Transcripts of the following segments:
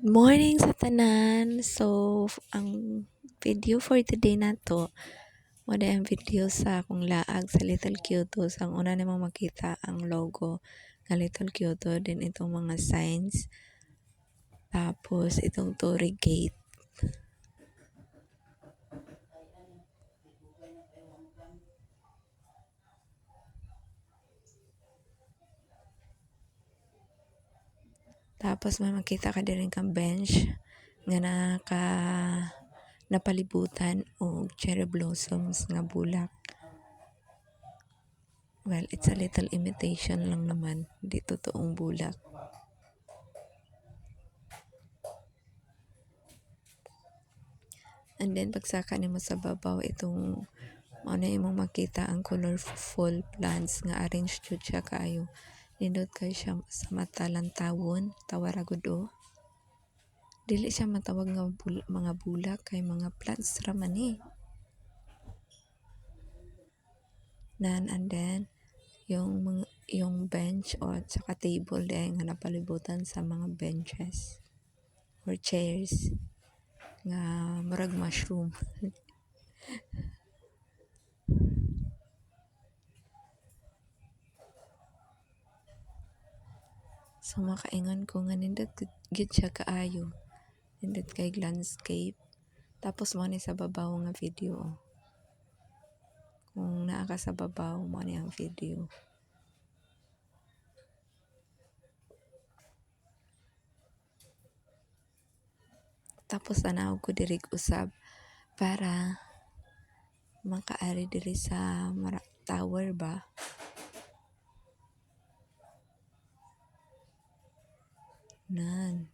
Morning sa tanan. So, ang video for today na to, wala ang video sa akong laag sa Little Kyoto. So, ang una namang makita ang logo ng Little Kyoto, din itong mga signs. Tapos, itong Torii Gate. Tapos, may makita ka din kang bench nga napalibutan og cherry blossoms nga bulak. Well, it's a little imitation lang naman, di totoong bulak. And then pagsaka nimo sa babaw itong ano imong makita ang colorful plants nga arranged jud siya kaayo. Nindot kay siya sa mata lantawon, tawaragud o. Dili siya matawag nga mga bulak kay mga plants ra man eh. And then yung bench o saka table din nga napalibutan sa mga benches or chairs nga murag mushroom. So makaingon ko nga nindot gid siya kaayo. Nindot kay landscape. Tapos mo ni sa babaw nga video. Kung naa ka sa babaw mo ni ang video. Tapos tanaw ko diri usab para makaari diri sa tower ba. Nan.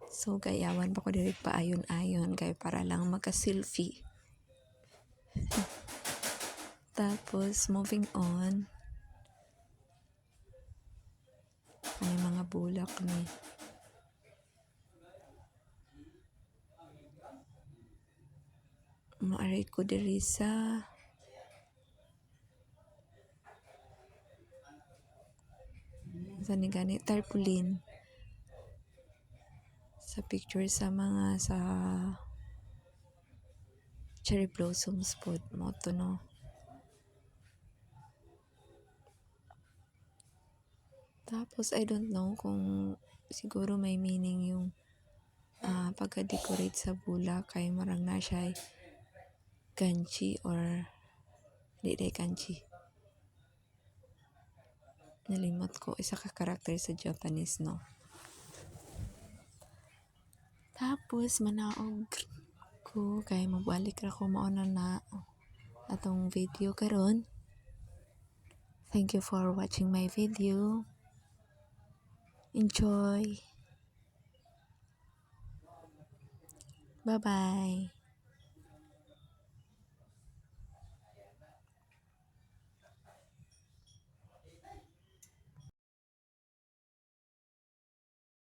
So gayawan pa ko diri paayon-ayon kay para lang maka-selfie. Tapos moving on. Ano mga bulak ni. Maaari ko diri sa gani tarpaulin sa picture sa mga sa cherry blossoms pod mo to no. Tapos I don't know kung siguro may meaning yung pagka-decorate sa bulak kay marang na siya kanchi or di kanchi. Nalimot ko isa ka karakter sa Japanese no. Tapos manaog ko kay mabalik ra ko mao na atong video karon. Thank you for watching my video. Enjoy. Bye-bye.